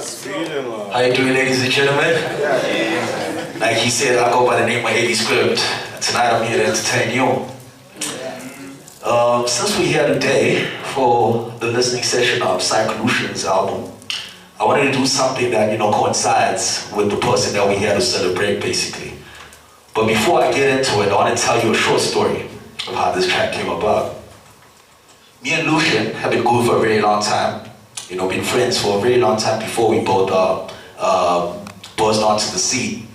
How you doing, ladies and gentlemen? Like he said, I go by the name of 80 Script. Tonight I'm here to entertain you. Since we're here today for the listening session of Psycolutions album, I wanted to do something that, coincides with the person that we're here to celebrate, basically. But before I get into it, I want to tell you a short story of how this track came about. Me and Lucian have been cool for a very long time. Been friends for a very long time before we both buzzed onto the scene.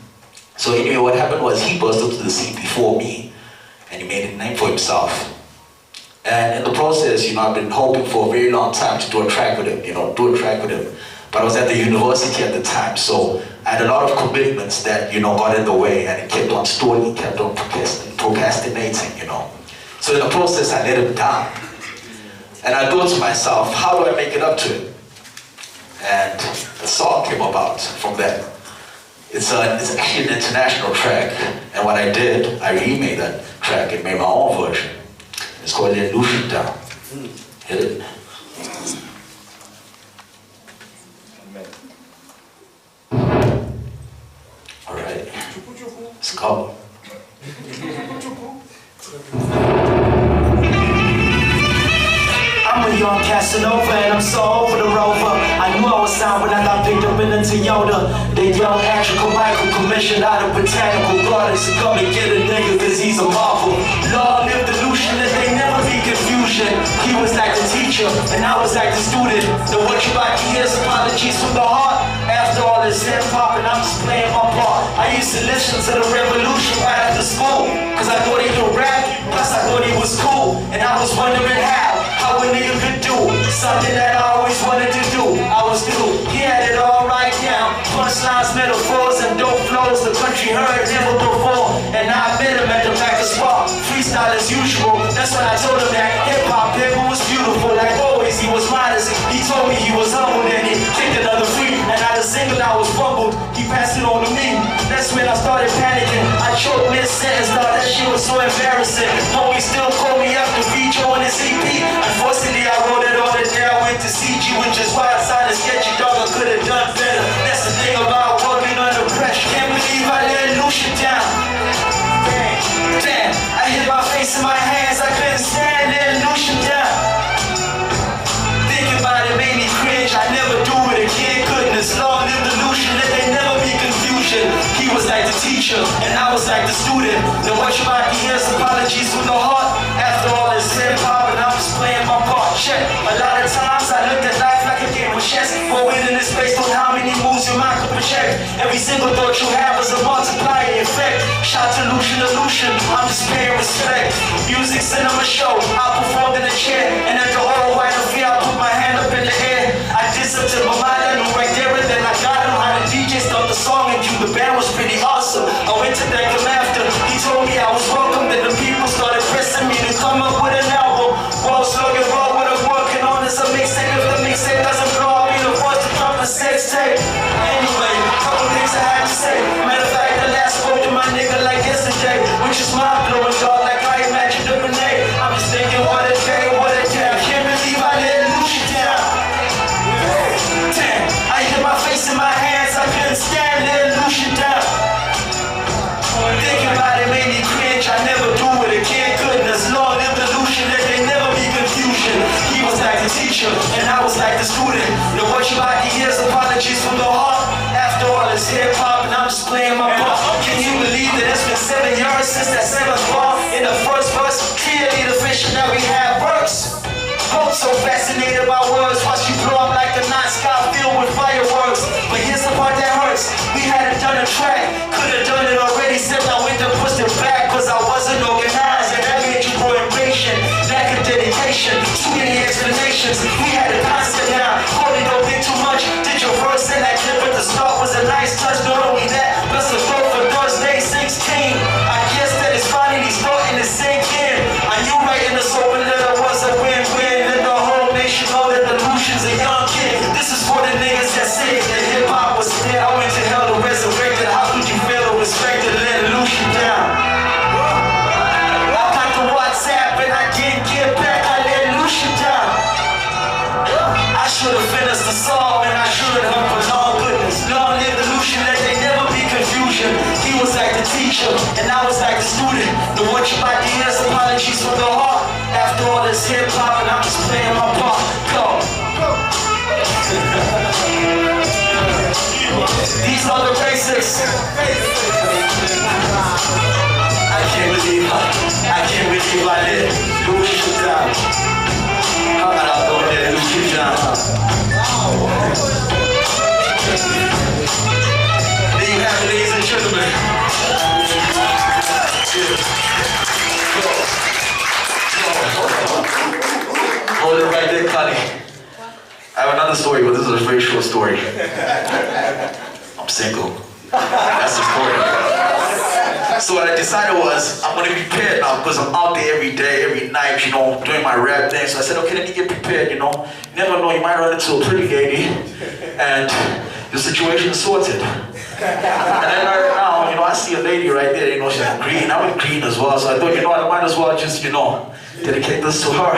So anyway, what happened was he buzzed onto the scene before me, and he made a name for himself. And in the process, I've been hoping for a very long time to do a track with him, But I was at the university at the time, so I had a lot of commitments that, got in the way, and it kept on stalling, kept on procrastinating, So in the process, I let him down. And I thought to myself, how do I make it up to him? And a song came about from that. It's actually an international track, and what I did, I remade that track and made my own version. It's called Lution Down. Hit it. All right, let's go. I'm a young Casanova and I'm so over the rover. I knew I was sound when I got picked up in a Toyota. The young African Michael commissioned out of botanical gardens to come and get a nigga cause he's a marvel. Lord lived illusion that they never be confusion. He was like the teacher and I was like the student. The what you about to hear is apologies from the heart. After all this hip hop and I'm just playing my part. I used to listen to the revolution right after school cause I thought he could rap, plus I thought he was cool. And I was wondering how a nigga could do something that I always wanted to do. I was through, he had it all right down. Punchlines, metaphors, and dope flows the country heard never before. And I met him at the back of Spark, freestyle as usual. That's when I told him that hip-hop was beautiful. Like always, he was modest. He told me he was humble, then he kicked another free. And out of single I was fumbled, he passed it on to me. That's when I started panicking. I choked mid-sentence, thought that shit was so embarrassing. Homie still called me up to feature on his EP. Unfortunately, I wrote it all the day I went to CG, which is why I signed a sketchy dog. I could have done better. That's the thing about working under pressure. Can't believe I let Lucian down. Damn, I hit my face in my hands. I couldn't stand letting Lucian down. Thinking about it made me cringe. I never do it again. Goodness, Lord, live the Lucian. Let there never be confusion. He was like the teacher, and I was like the student. Then what you about to hear is apologies from the heart. After all this hip-hop, and I'm just playing my part. Check. A lot of times I looked at life like a game of chess. But within this space, on how many moves your mind could project. Every single thought you have is a multiplier effect. Shout to Lucian, I'm just paying respect. Music, cinema, show. I performed in a chair, and at the oral white of fear, I put my hand up in the air. I did something my mind, I knew right there, and then I got him. How the DJ started the song, and the band was pretty awesome. I went to thank him after. He told me I was welcome, then the people started pressing me to come up with an album. Well, slogan, raw, what I'm working on is a mixtape. If the mixtape doesn't blow, I'll be the first to drop a sex tape. Anyway, couple things I had to say. Matter of fact, the last spoke to my nigga like yesterday, which is mind-blowing, dog, like I imagined a grenade. I'm just thinking, what a day, what a day. I can't believe I let Lucian down. Damn, I hit my face in my hands. I couldn't stand letting Lucian down. Thinking about it made me cringe. I never do it again. Goodness, Lord, live the Lucian. Let there never be confusion. He was like the teacher, and I was like the student. The what you about to hear is apologies from the heart. After all this hip-hop, and I'm just playing my part. Can you believe that it's been 7 years since that 7th bar? In the first verse, clearly the vision that we have works. Both so fascinated by words, watch you blow up like the night sky filled with fireworks. But here's the part that hurts. We hadn't done a track, could have done it already, except I went to push it back, cause I wasn't organized, and that made you grow impatient. Lack of dedication, too many explanations. We had a concept now, holy don't think too much. Did your verse and that clip at the start was a nice touch. Not only that, plus the vote for Thursday 16. I guess that it's finally starting to sink in. I knew writing this open letter was a win-win. Let the whole nation know that the Lucian's a young kid. This is for the niggas that say that hip-hop was dead. I went to hell to resurrected. How could you fail to respect it? Let Lucian down. I got the WhatsApp and I didn't get back. I let Lucian down. I should have finished the song and I should have prolonged. teacher, and I was like the student. The one you about to hear is apologies from the heart. After all this hip hop, and I'm just playing my part. Go. These are the basics. I can't believe I did lution down. How about I go there, lution down? There you have it, ladies and gentlemen. Hold it right there, Connie. I have another story, but this is a very short story. I'm single. That's the story. So what I decided was, I'm gonna be prepared now because I'm out there every day, every night, you know, doing my rap thing. So I said, okay, let me get prepared, you know. You never know, you might run into a pretty lady and the situation is sorted. And then right now, you know, I see a lady right there, you know, she's green. I'm in green as well, so I thought, you know, I might as well just, you know, dedicate this to her.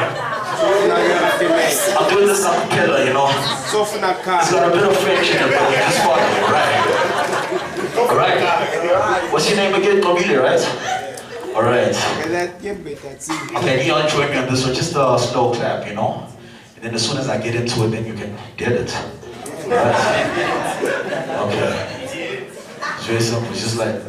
I'm doing this acapella, you know. It's got a bit of French in it, but it's part of it, right? Alright. What's your name again? Camille, right? Alright. Okay, you all join me on this one. Just a slow clap, you know? And then as soon as I get into it, then you can get it. Alright? Okay. It's very simple. It's just like...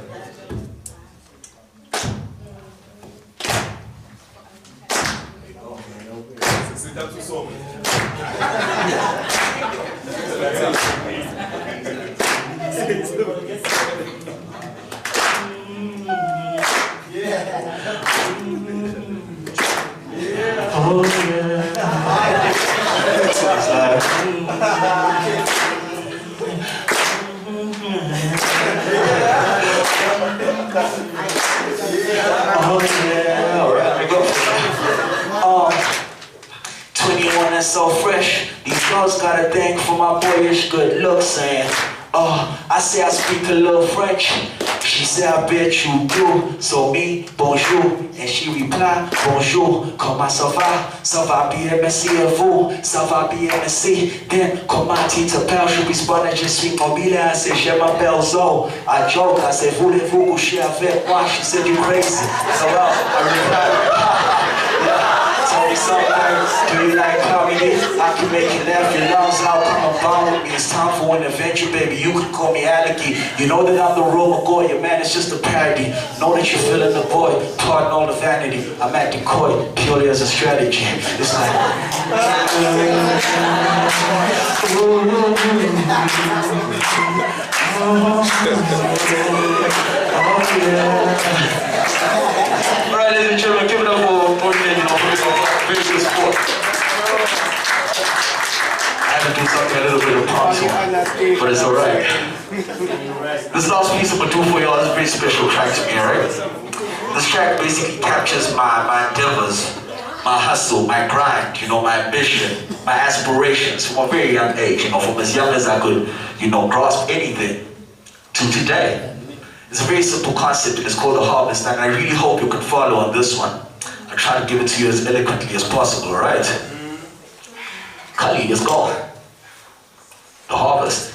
Oh yeah. Oh yeah. Alright, we go. 21 and so fresh. These girls got a thing for my boyish good looks, and I say I speak a little French. She said, I bet you do. So me, bonjour. And she replied, bonjour. Comment ça va? Ça va bien, merci et vous? Ça va bien, merci. Then, comment tu t'appelles? Je répondais, je suis mobile. Elle sait, je m'appelle Zo. I joke, I said, voulez-vous coucher avec moi? She said, you crazy. So I replied, tell me something, do you like comedy? I can make you laugh your lungs out, come about with me. It's time for an adventure, baby. You can call me Aleki. You know that I'm the real McCoy, your man is just a parody. Know that you're feeling the void, pardon all the vanity. I'm acting coy, purely as a strategy. It's like... oh yeah. Alright, ladies and gentlemen, give it up for you know, very good sport. I had to do something a little bit impromptu, but it's alright. This last piece I'm gonna do for y'all is a very special track to me, alright? This track basically captures my endeavors, my hustle, my grind, you know, my ambition, my aspirations from a very young age, you know, from as young as I could, you know, grasp anything to today. It's a very simple concept and it's called the harvest, and I really hope you can follow on this one. I'll try to give it to you as eloquently as possible, alright? Kali, let's go. The harvest.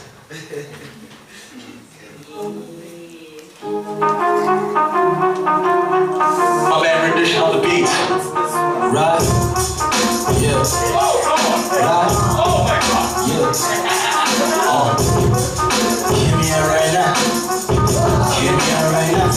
My man rendition on the beat. Right? Yeah. Right? Oh my God. Yeah. Hear me out right now. Hear me out right now.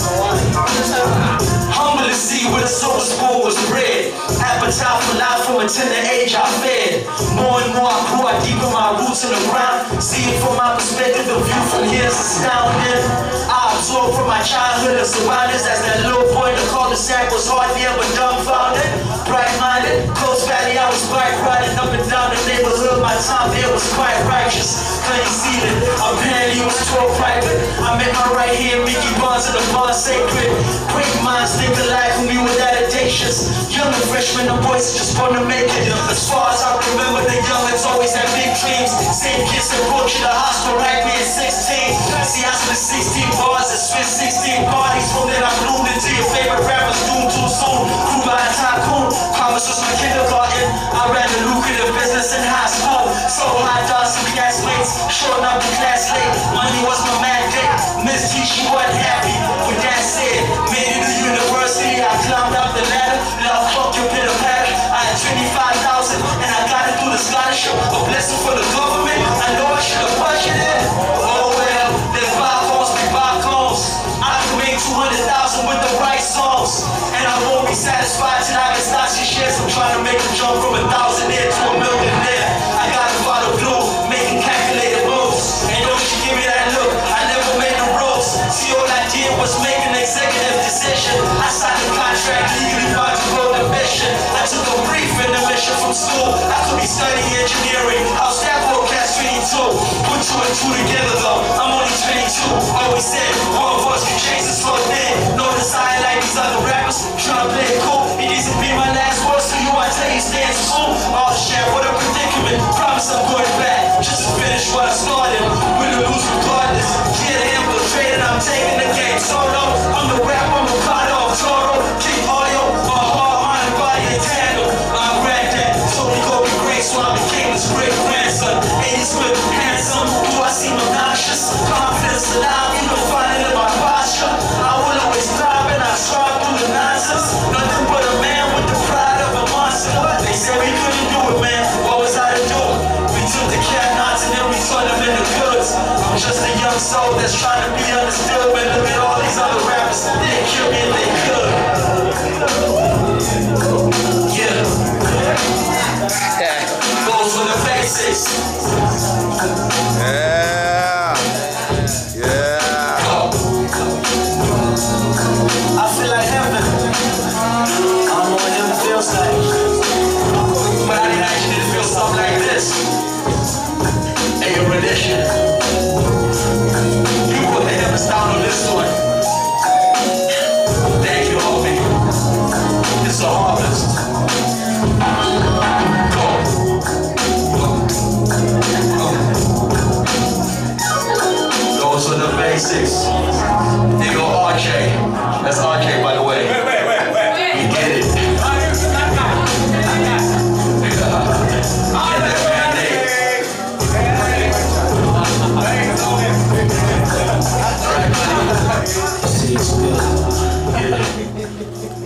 Humble to see where the soul spoon was bred. Appetite for life from a tender age I fed. More and more I grew, I deepen my roots in the ground. See it from my perspective, the view from here is astounding. I absorbed from my childhood and surroundings. As that little boy, the cul-de-sac was hard there but dumbfounded. Bright-minded, close valley, I was bike riding up and down the neighborhood. My time there was quite righteous. Clean seated, apparently was 12 private. I met my right hand, Mickey Bonds in the bar sacred. Great minds think alike when we were that audacious. Young and freshman, the boys just born to make it. As far as I remember, the youngins always had big dreams. Same kids approaching the hospital right me at 16. See, I spent 16 bars and spent 16 parties. From then I bloomed into your favorite rappers doomed too soon. Grew by a tycoon, Thomas was my kindergarten. I ran a lucrative business in high school. So high dogs and classmates, showing up in class late. Money was my mandate. Miss T, she wasn't happy. With that said, made it to university, I climbed up the ladder. Now fuck your pitter patter. I had 25,000 and I got it through the scholarship. A blessing for the government. I know I should have budgeted. Oh well, there's bygones be bygones. I can make 200,000 with the right songs, and I won't be satisfied till I can start some shares. I'm trying to make a jump from 1,000 there to a millionaire. I got a bottle blue, making calculated moves. And don't she give me that look? I never made the rules. See, all I did was make an executive decision. I signed a contract legally about to go to mission. I took a brief intermission from school. I could be studying engineering. I was that broadcast 22. Put two and two together though. I'm only 22. Always said one of us can change this whole thing. Notice I ain't like these other rappers trying to play it cool. It needs to be my last words to you. I tell you, stay in school. Oh shit, what a predicament. Promise I'm going back just to finish what I started. Win or lose regardless. Get infiltrated, I'm taking the game solo. I'm the rap, I'm a part of Toro. King audio, my heart, mind, body, and tandem. I'm granddad, so we go be great, so I became his great grandson. 80s with handsome, do I seem obnoxious? Confidence alive, you can find it in my posture. I will always thrive and I strive through the nonsense. Nothing but a man with the pride of a monster. They said we couldn't do it, man. What was I to do? We took the cat knots and then we turned them into goods. I'm just a young soul that's trying to be understood. But look at all these other rappers, they'd kill me if they could. Yeah. Goes for the basics. Yeah. Yeah. I feel like heaven. I don't know what heaven feels like, but I didn't actually feel something like this. Hey, your rendition. You put the heavens down on this one. Thank you, homie. It's a harvest. Those are the basics. They go RJ. That's RJ, by the way. Wait. You get it.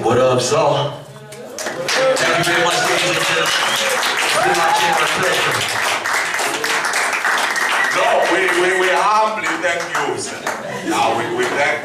What up, so? Thank you very much, ladies and gentlemen. It's been my general pleasure. No, we humbly thank you, sir. We thank